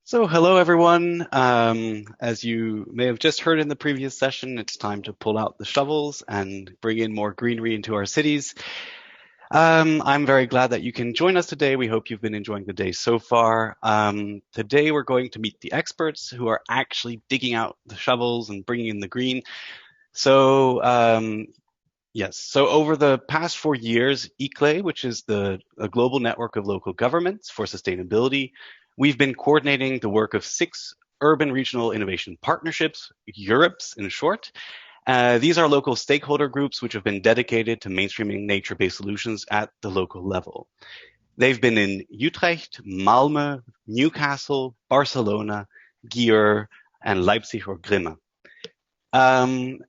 So hello everyone. As you may have just heard in the previous session, it's time to pull out the shovels and bring in more greenery into our cities. I'm very glad that you can join us today. We hope you've been enjoying the day so far. Today we're going to meet the experts who are actually digging out the shovels and bringing in the green. So yes, so over the past 4 years, ICLE, which is a global network of local governments for sustainability, we've been coordinating the work of 6 urban regional innovation partnerships, Europes in short. These are local stakeholder groups which have been dedicated to mainstreaming nature-based solutions at the local level. They've been in Utrecht, Malmö, Newcastle, Barcelona, Győr, and Leipzig or Grimme.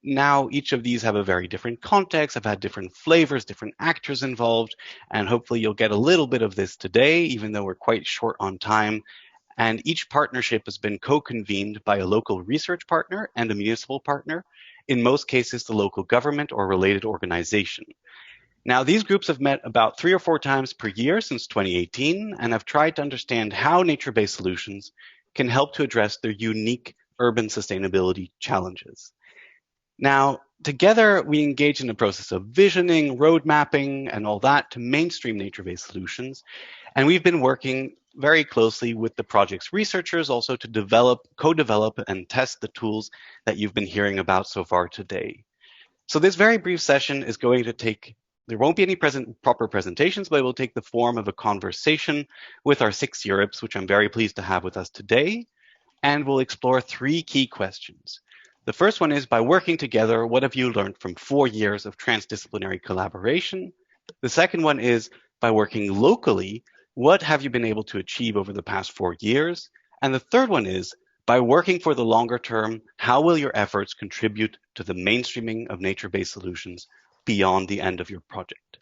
Now, each of these have a very different context, have had different flavors, different actors involved, and hopefully you'll get a little bit of this today, even though we're quite short on time. And each partnership has been co-convened by a local research partner and a municipal partner, in most cases the local government or related organization. Now, these groups have met about 3 or 4 times per year since 2018 and have tried to understand how nature-based solutions can help to address their unique urban sustainability challenges. Now, together we engage in the process of visioning, road mapping, and all that to mainstream nature-based solutions. And we've been working very closely with the project's researchers also to develop, co-develop, and test the tools that you've been hearing about so far today. So this very brief session is going to there won't be any proper presentations, but it will take the form of a conversation with our 6 Europes, which I'm very pleased to have with us today. And we'll explore 3 key questions. The first one is, by working together, what have you learned from 4 years of transdisciplinary collaboration? The second one is, by working locally, what have you been able to achieve over the past 4 years? And the third one is, by working for the longer term, how will your efforts contribute to the mainstreaming of nature-based solutions beyond the end of your project?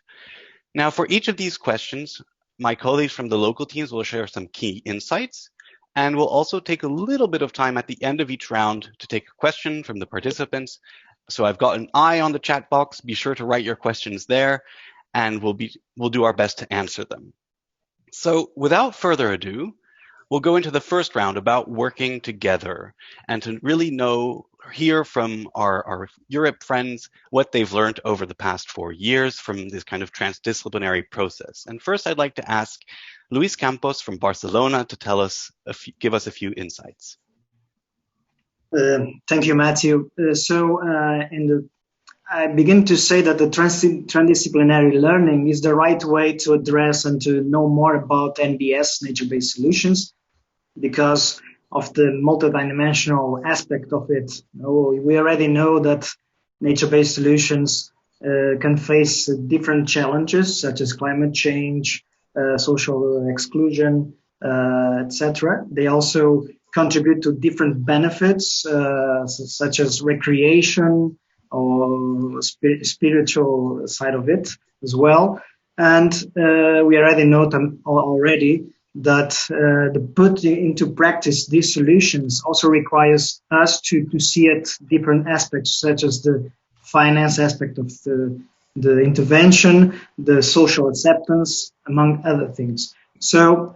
Now, for each of these questions, my colleagues from the local teams will share some key insights. And we'll also take a little bit of time at the end of each round to take a question from the participants. So I've got an eye on the chat box. Be sure to write your questions there, and we'll do our best to answer them. So without further ado, we'll go into the first round about working together and to really hear from our Europe friends what they've learned over the past 4 years from this kind of transdisciplinary process. And first, I'd like to ask Luis Campos from Barcelona to give us a few insights. Thank you, Matthew. I begin to say that the transdisciplinary learning is the right way to address and to know more about NBS, nature-based solutions, because of the multidimensional aspect of it. We already know that nature-based solutions can face different challenges, such as climate change, social exclusion, etc. They also contribute to different benefits, such as recreation or spiritual side of it as well. And we already know that the putting into practice these solutions also requires us to see at different aspects, such as the finance aspect of the intervention, the social acceptance, among other things. So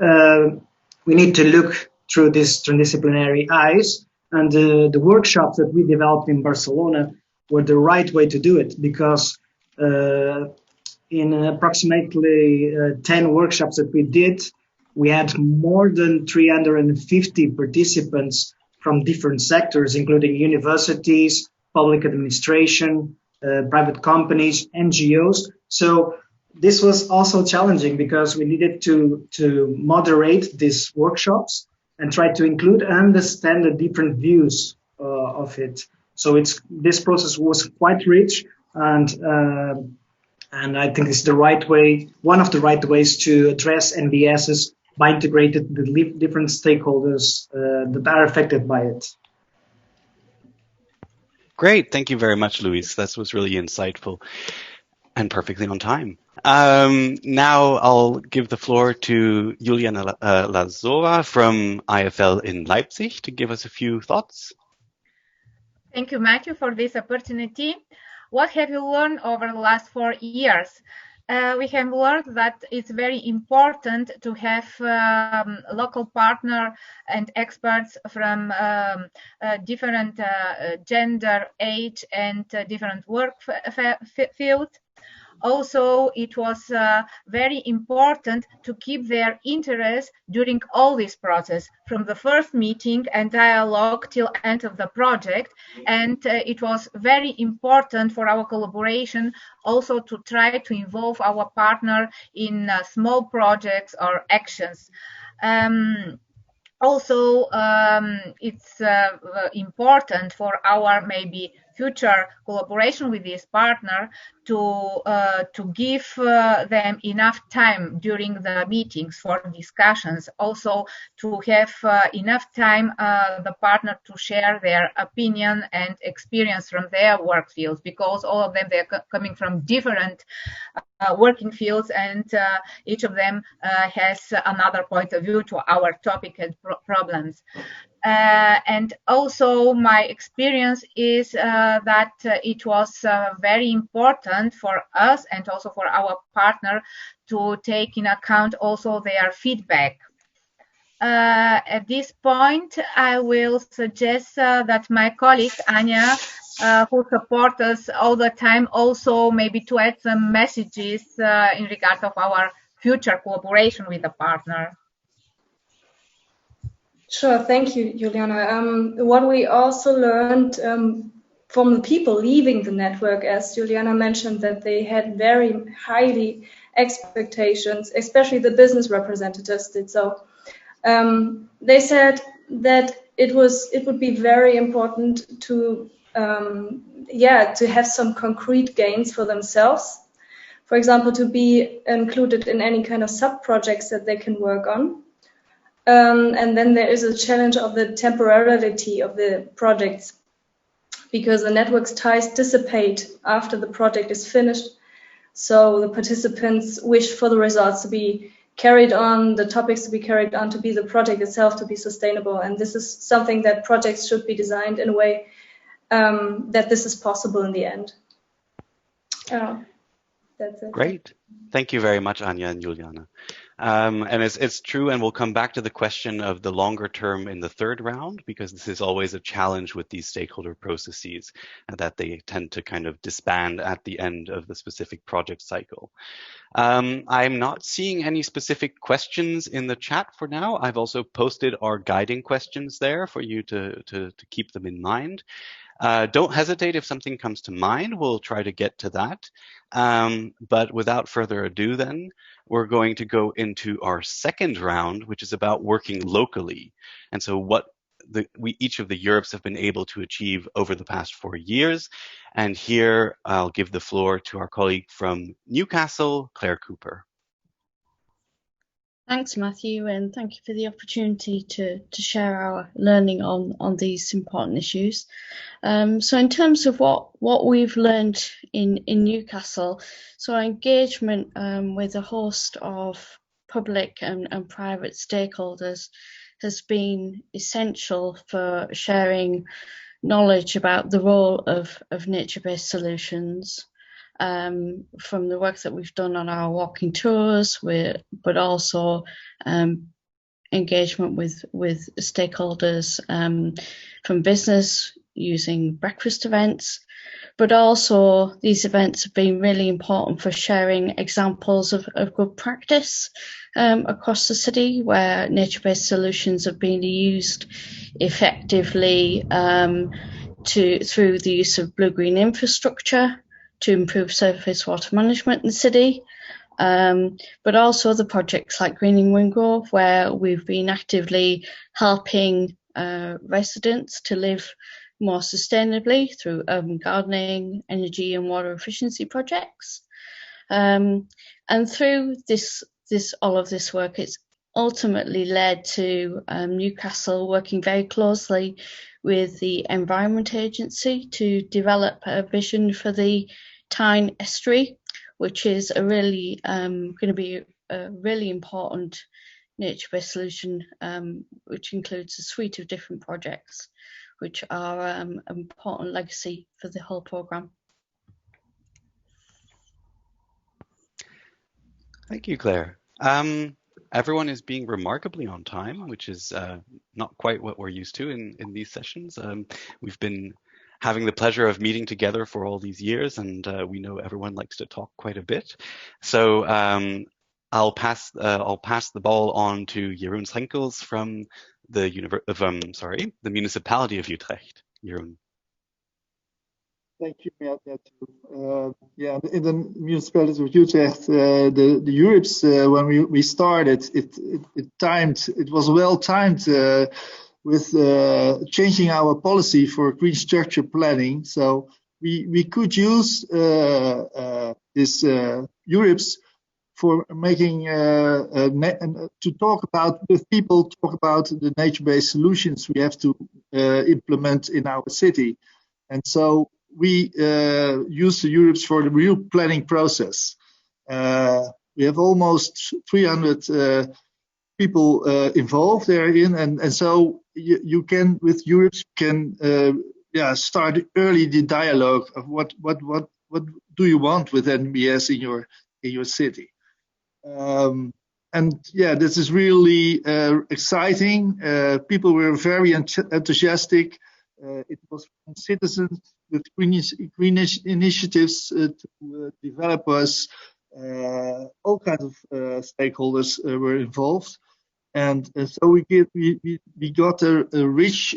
we need to look through these transdisciplinary eyes, and the workshops that we developed in Barcelona were the right way to do it, because in approximately 10 workshops that we did, we had more than 350 participants from different sectors, including universities, public administration, private companies, NGOs. So this was also challenging because we needed to moderate these workshops and try to include and understand the different views of it. So this process was quite rich, and I think it's the right way, one of the right ways to address NBSs by integrating the different stakeholders that are affected by it. Great, thank you very much, Luis. That was really insightful and perfectly on time. Now I'll give the floor to Juliana Lazova from IFL in Leipzig to give us a few thoughts. Thank you, Matthew, for this opportunity. What have you learned over the last 4 years? we have learned that it's very important to have local partner and experts from different gender, age, and different work fields. Also, it was very important to keep their interest during all this process, from the first meeting and dialogue till end of the project. And it was very important for our collaboration also to try to involve our partner in small projects or actions. Also, it's important for our maybe future collaboration with this partner to give them enough time during the meetings for discussions. Also, to have enough time the partner to share their opinion and experience from their work fields, because all of them they're coming from different working fields, and each of them has another point of view to our topic and problems. And also my experience is that it was very important for us and also for our partner to take in account also their feedback. At this point, I will suggest that my colleague Anya, who support us all the time, also maybe to add some messages in regard of our future cooperation with the partner. Sure, thank you, Juliana. What we also learned from the people leaving the network, as Juliana mentioned, that they had very highly expectations, especially the business representatives did so. They said that it would be very important to to have some concrete gains for themselves. For example, to be included in any kind of sub-projects that they can work on. And then there is a challenge of the temporality of the projects, because the network's ties dissipate after the project is finished. So the participants wish for the results to be carried on, the topics to be carried on, to be the project itself to be sustainable. And this is something that projects should be designed in a way that this is possible in the end. That's it. Great. Thank you very much, Anya and Juliana. And it's true, and we'll come back to the question of the longer term in the third round, because this is always a challenge with these stakeholder processes, that they tend to kind of disband at the end of the specific project cycle. I'm not seeing any specific questions in the chat for now. I've also posted our guiding questions there for you to keep them in mind. Don't hesitate if something comes to mind. We'll try to get to that. But without further ado, then, we're going to go into our second round, which is about working locally. And so what each of the Europes have been able to achieve over the past 4 years. And here I'll give the floor to our colleague from Newcastle, Claire Cooper. Thanks, Matthew, and thank you for the opportunity to share our learning on these important issues. So in terms of what we've learned in Newcastle, so our engagement with a host of public and private stakeholders has been essential for sharing knowledge about the role of nature-based solutions. From the work that we've done on our walking tours, but also engagement with stakeholders from business using breakfast events. But also these events have been really important for sharing examples of good practice across the city, where nature-based solutions have been used effectively through the use of blue-green infrastructure to improve surface water management in the city, but also the projects like Greening Wingrove, where we've been actively helping residents to live more sustainably through urban gardening, energy and water efficiency projects. And through all of this work, it's ultimately led to Newcastle working very closely with the Environment Agency to develop a vision for the Tyne Estuary, which is going to be a really important nature-based solution, which includes a suite of different projects, which are an important legacy for the whole programme. Thank you, Claire. Everyone is being remarkably on time, which is not quite what we're used to in these sessions. We've been having the pleasure of meeting together for all these years, and we know everyone likes to talk quite a bit. So I'll pass the ball on to Jeroen Schenkels from the municipality of Utrecht. Jeroen. Thank you, Matthew. Yeah, in the municipality of Utrecht, the Europes, when we started, it was well timed with changing our policy for green structure planning. So we could use this Europes for making to talk about with people, talk about the nature-based solutions we have to implement in our city. And so we use the Europes for the real planning process. We have almost 300 people involved therein, and so you can, with Europes, start early the dialogue of what do you want with NBS in your city. And yeah, this is really exciting. People were very enthusiastic. It was from citizens with green initiatives to developers. All kinds of stakeholders were involved, and so we got a rich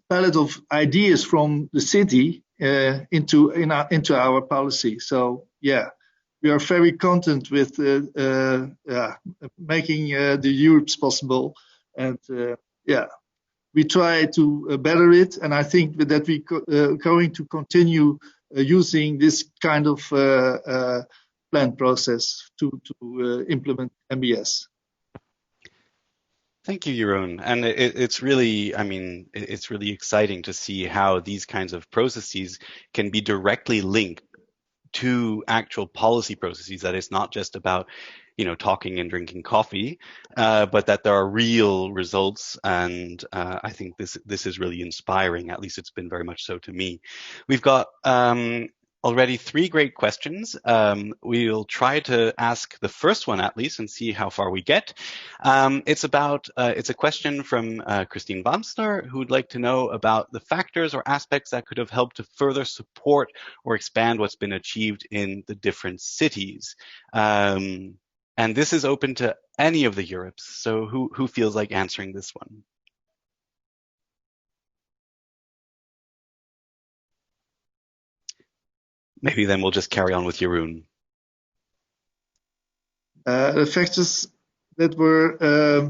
palette of ideas from the city into our policy. So yeah, we are very content with making the Europes possible, and we try to better it, and I think that we going to continue using this kind of plan process to implement NBS. Thank you, Jeroen. And it's really, I mean, it's really exciting to see how these kinds of processes can be directly linked to actual policy processes. That it's not just about, talking and drinking coffee, but that there are real results. And I think this is really inspiring. At least it's been very much so to me. We've got already 3 great questions. We'll try to ask the first one at least and see how far we get. It's a question from Christine Bamster, who would like to know about the factors or aspects that could have helped to further support or expand what's been achieved in the different cities. And this is open to any of the Europes. So who feels like answering this one? Maybe then we'll just carry on with Jeroen. The factors that were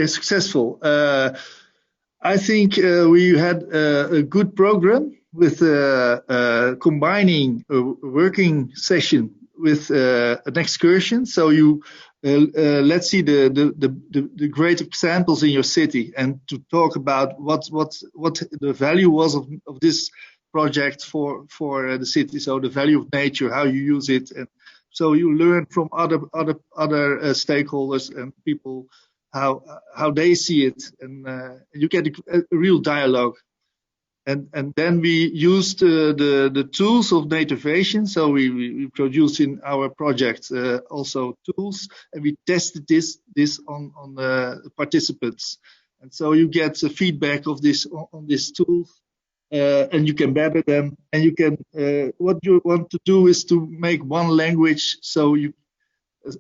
successful. I think we had a good program with combining a working session with an excursion. So you let's see the great examples in your city, and to talk about what the value was of this project for the city. So the value of nature, how you use it, and so you learn from other stakeholders and people how they see it, and you get a real dialogue. And then we used the tools of Naturvation. So we produced in our project also tools, and we tested this on the participants. And so you get the feedback of this on these tools, and you can better them. And you can what you want to do is to make one language so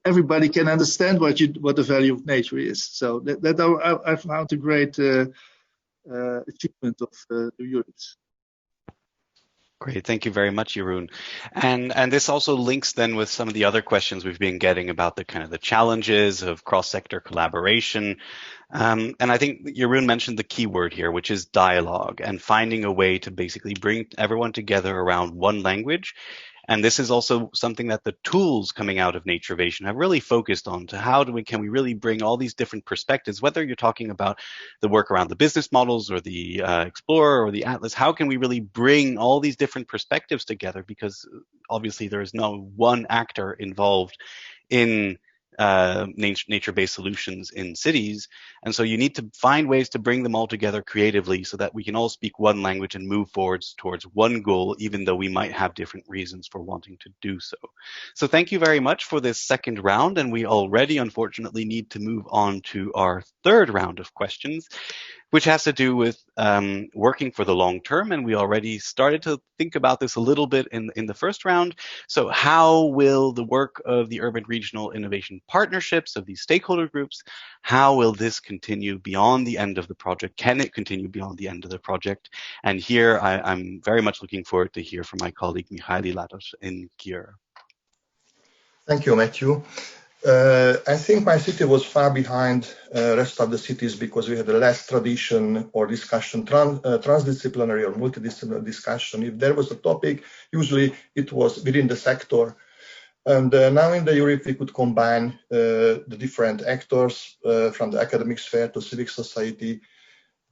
everybody can understand what the value of nature is. So that I found a great achievement of the Europes. Great, thank you very much, Jeroen. And this also links then with some of the other questions we've been getting about the kind of the challenges of cross-sector collaboration. And I think Jeroen mentioned the key word here, which is dialogue, and finding a way to basically bring everyone together around one language. And this is also something that the tools coming out of Naturvation have really focused on, to can we really bring all these different perspectives, whether you're talking about the work around the business models or the Explorer or the Atlas, how can we really bring all these different perspectives together? Because obviously there is no one actor involved in nature-based solutions in cities. And so you need to find ways to bring them all together creatively so that we can all speak one language and move forwards towards one goal, even though we might have different reasons for wanting to do so. So thank you very much for this second round. And we already, unfortunately, need to move on to our third round of questions, which has to do with working for the long term. And we already started to think about this a little bit in the first round. So how will the work of the urban regional innovation partnerships, of these stakeholder groups, how will this continue beyond the end of the project? Can it continue beyond the end of the project? And here I'm very much looking forward to hear from my colleague Mihaly Latos in Kier. Thank you, Matthew. I think my city was far behind rest of the cities because we had a less tradition or discussion, transdisciplinary or multidisciplinary discussion. If there was a topic, usually it was within the sector. And now in the Europe, we could combine the different actors from the academic sphere to civic society.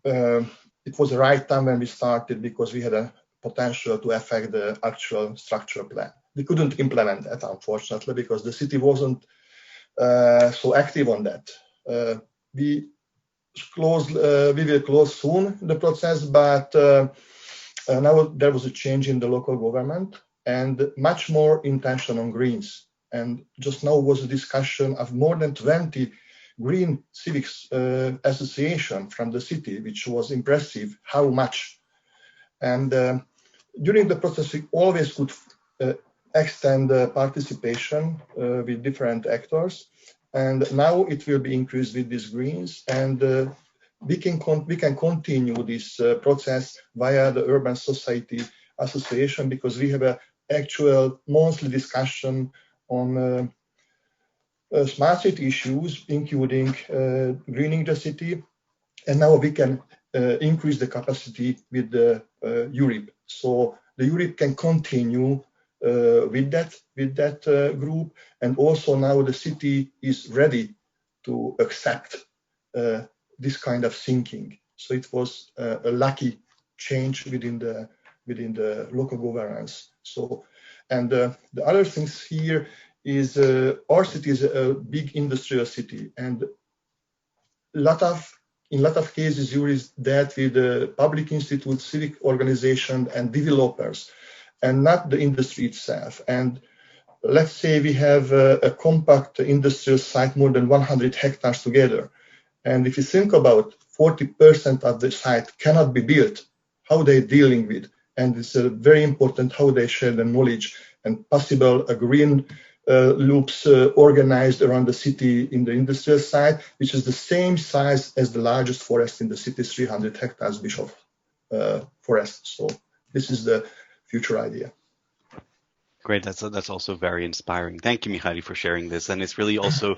It was the right time when we started because we had a potential to affect the actual structure plan. We couldn't implement that, unfortunately, because the city wasn't so active on that. We will close soon the process, but now there was a change in the local government and much more intention on greens. And just now was a discussion of more than 20 green civics association from the city, which was impressive how much. And during the process, we always could extend participation with different actors, and now it will be increased with these greens, and we can continue this process via the Urban Society Association because we have an actual monthly discussion on smart city issues, including greening the city, and now we can increase the capacity with the Europe. So the Europe can continue with that group, and also now the city is ready to accept this kind of thinking. So it was a lucky change within the local governance. So, and the other things here is our city is a big industrial city, and in a lot of cases, you is that with the public institutes, civic organizations, and developers, and not the industry itself. And let's say we have a compact industrial site, more than 100 hectares together. And if you think about 40% of the site cannot be built, how they're dealing with. And it's very important how they share the knowledge and possible green loops organized around the city in the industrial site, which is the same size as the largest forest in the city, 300 hectares Bishop forest. So this is the future idea. Great, that's also very inspiring. Thank you, Mihaly, for sharing this. And it's really also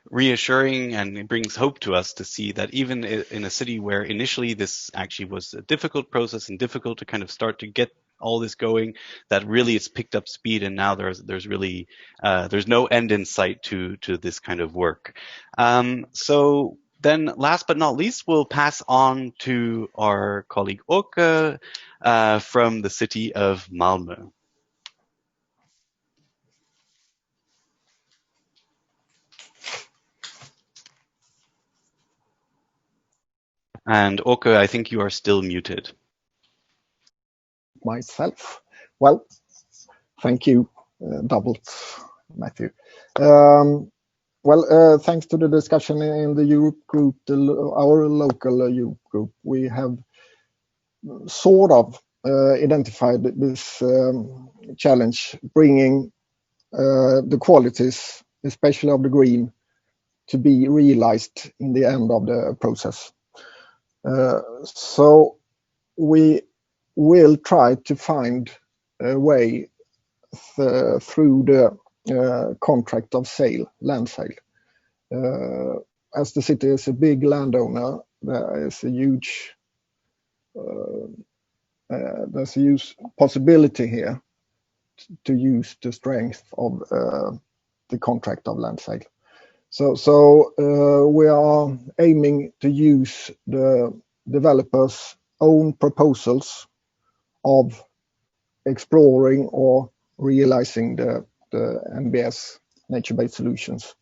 reassuring, and it brings hope to us to see that even in a city where initially this actually was a difficult process and difficult to kind of start to get all this going, that really it's picked up speed, and now there's really there's no end in sight to this kind of work. So then, last but not least, we'll pass on to our colleague Åke from the city of Malmö. And Åke, I think you are still muted. Myself. Well, thank you, doubled, Matthew. Thanks to the discussion in the Europe group, our local Europe group, we have sort of identified this challenge, bringing the qualities, especially of the green, to be realized in the end of the process. So we will try to find a way through the contract of sale, land sale. As the city is a big landowner, there's a huge possibility here to use the strength of the contract of land sale. So we are aiming to use the developers' own proposals of exploring or realizing the NBS nature-based solutions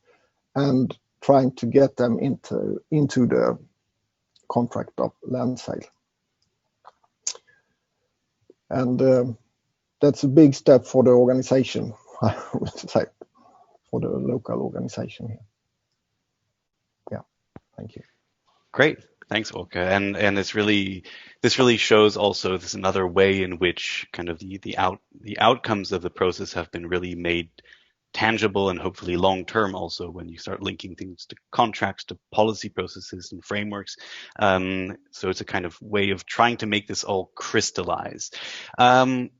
and trying to get them into the contract of land sale. And that's a big step for the organization, I would say, for the local organization here. Yeah, thank you. Great. Thanks, Olka. And this really shows also this another way in which kind of the outcomes of the process have been really made tangible and hopefully long term also when you start linking things to contracts, to policy processes and frameworks. So it's a kind of way of trying to make this all crystallize.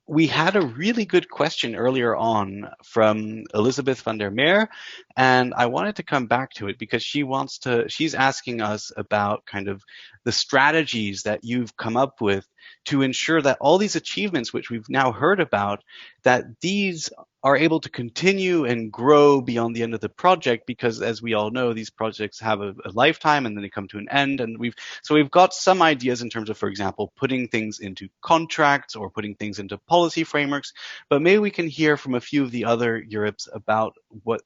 We had a really good question earlier on from Elizabeth van der Meer, and I wanted to come back to it because she's asking us about kind of the strategies that you've come up with to ensure that all these achievements, which we've now heard about, that these are able to continue and grow beyond the end of the project, because as we all know, these projects have a lifetime and then they come to an end. And we've got some ideas in terms of, for example, putting things into contracts or putting things into policy frameworks, but maybe we can hear from a few of the other Europes about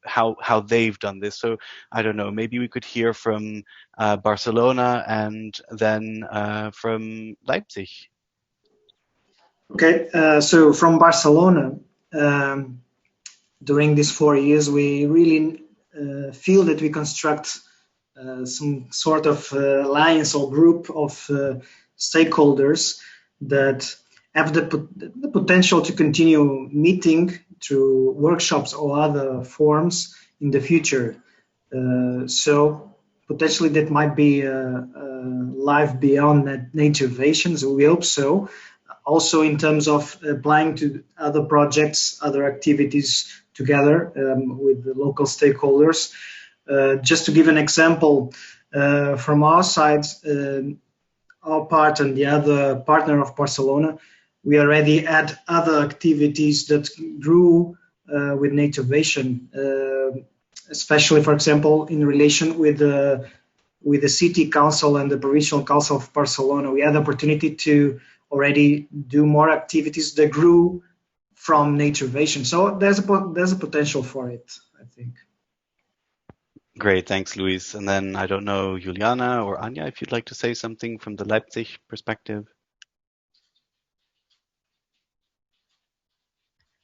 how they've done this. So I don't know, maybe we could hear from Barcelona and then from Leipzig. Okay, so from Barcelona, during these 4 years, we really feel that we construct some sort of alliance or group of stakeholders that have the potential to continue meeting through workshops or other forms in the future. So potentially that might be live beyond Naturvation, so we hope so. Also in terms of applying to other projects, other activities together with the local stakeholders. Just to give an example, from our side, our part and the other partner of Barcelona, we already had other activities that grew with Naturvation, especially, for example, in relation with the city council and the provincial council of Barcelona. We had the opportunity to already do more activities that grew from Naturvation. So there's a potential for it, I think. Great, thanks, Luis. And then I don't know, Juliana or Anja, if you'd like to say something from the Leipzig perspective.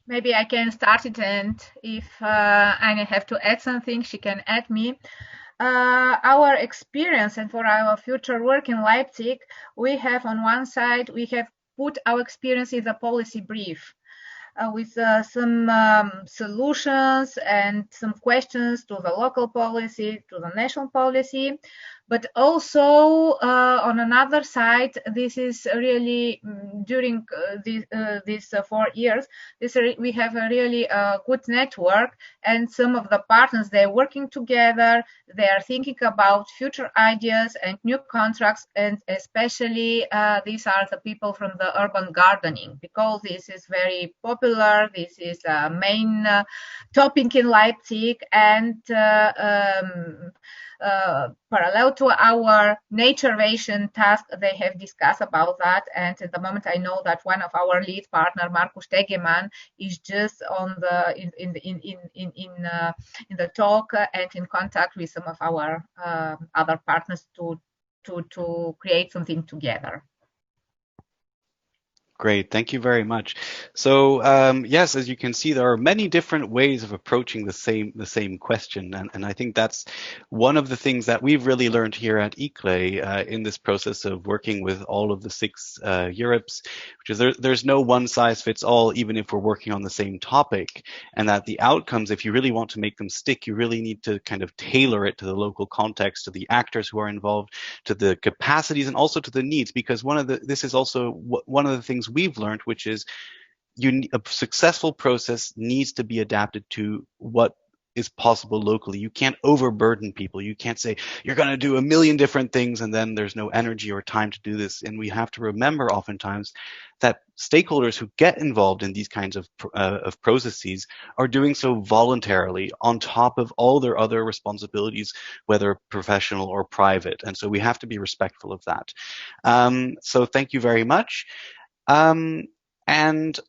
Maybe I can start it, and if Anja have to add something, she can add me. Our experience and for our future work in Leipzig, we have on one side, we have put our experience in the policy brief with some solutions and some questions to the local policy, to the national policy. But also on another side, this is really during these 4 years, we have a really good network, and some of the partners, they're working together, they are thinking about future ideas and new contracts, and especially these are the people from the urban gardening, because this is very popular, this is a main topic in Leipzig, and parallel to our Naturvation task, they have discussed about that. And at the moment, I know that one of our lead partner, Markus Stegemann, is just on the in the talk and in contact with some of our other partners to create something together. Great, thank you very much. So yes, as you can see, there are many different ways of approaching the same question, and I think that's one of the things that we've really learned here at ICLE in this process of working with all of the 6 Europes, which is there's no one size fits all, even if we're working on the same topic, and that the outcomes, if you really want to make them stick, you really need to kind of tailor it to the local context, to the actors who are involved, to the capacities, and also to the needs, because this is also one of the things we've learned, which is a successful process needs to be adapted to what is possible locally. You can't overburden people. You can't say you're going to do a million different things and then there's no energy or time to do this. And we have to remember oftentimes that stakeholders who get involved in these kinds of processes are doing so voluntarily on top of all their other responsibilities, whether professional or private. And so we have to be respectful of that. So thank you very much. And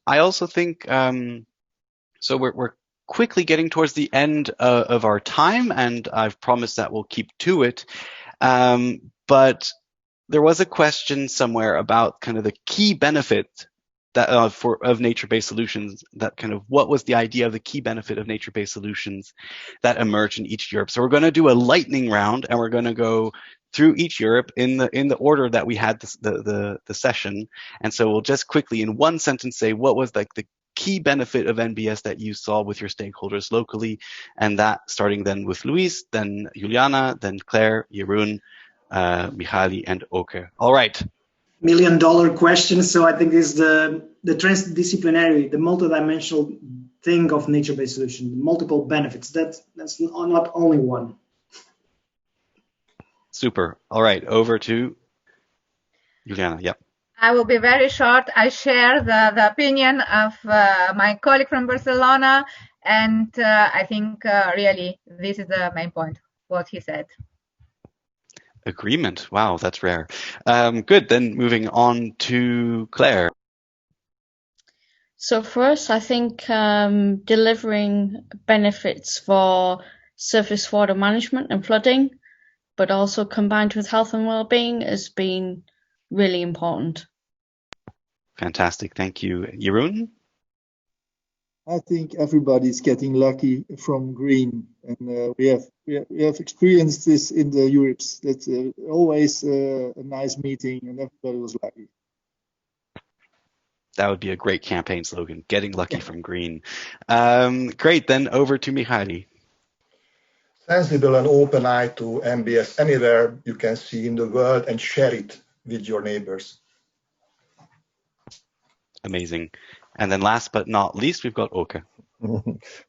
I also think, so we're quickly getting towards the end of our time, and I've promised that we'll keep to it. But there was a question somewhere about kind of the key benefit that of nature-based solutions, that kind of what was the idea of the key benefit of nature-based solutions that emerged in each Europe. So we're going to do a lightning round, and we're going to go through each Europe in the order that we had the session. And so we'll just quickly in one sentence say what was like the key benefit of NBS that you saw with your stakeholders locally, and that starting then with Luis, then Juliana, then Claire, Jeroen, Mihaly, and Oke. All right. $1 million question. So I think is the transdisciplinary, the multidimensional thing of nature-based solution, multiple benefits. That's not only one. Super. All right, over to Juliana. Yep. I will be very short. I share the opinion of my colleague from Barcelona, and I think really this is the main point, what he said. Agreement. Wow, that's rare. Good. Then moving on to Claire. So for us, I think delivering benefits for surface water management and flooding, but also combined with health and well-being, has been really important. Fantastic. Thank you. Jeroen? I think everybody's getting lucky from green, and we have experienced this in the Europes. That's always a nice meeting, and everybody was lucky. That would be a great campaign slogan, getting lucky from green. Great, then over to Mihaly. Sensible and open eye to NBS anywhere you can see in the world, and share it with your neighbors. Amazing. And then last but not least, we've got Oke.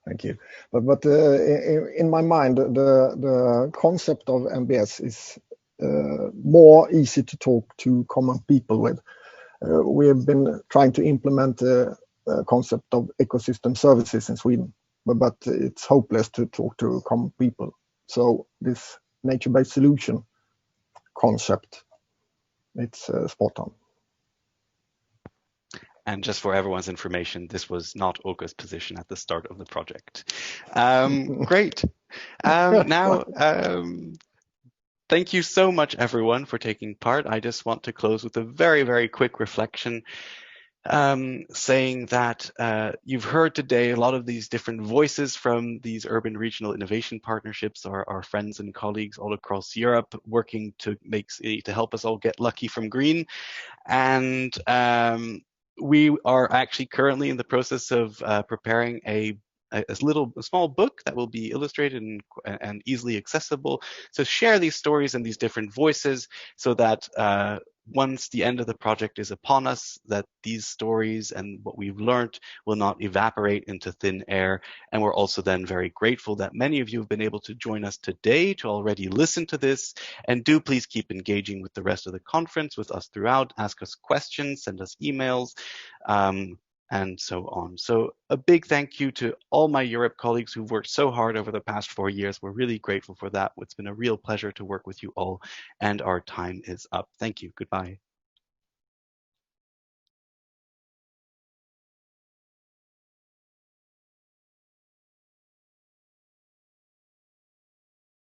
Thank you. But in my mind, the concept of NBS is more easy to talk to common people with. We have been trying to implement the concept of ecosystem services in Sweden, but it's hopeless to talk to common people. So this nature-based solution concept, it's spot on. And just for everyone's information, this was not Oke's position at the start of the project. Great. Now, thank you so much, everyone, for taking part. I just want to close with a very, very quick reflection, saying that you've heard today a lot of these different voices from these urban regional innovation partnerships, our friends and colleagues all across Europe working to help us all get lucky from green. And we are actually currently in the process of preparing a small book that will be illustrated and easily accessible. So share these stories and these different voices so that once the end of the project is upon us, that these stories and what we've learned will not evaporate into thin air. And we're also then very grateful that many of you have been able to join us today to already listen to this. And do please keep engaging with the rest of the conference, with us throughout. Ask us questions, send us emails, and so on. So a big thank you to all my Europe colleagues who've worked so hard over the past 4 years. We're really grateful for that. It's been a real pleasure to work with you all, and our time is up. Thank you. Goodbye.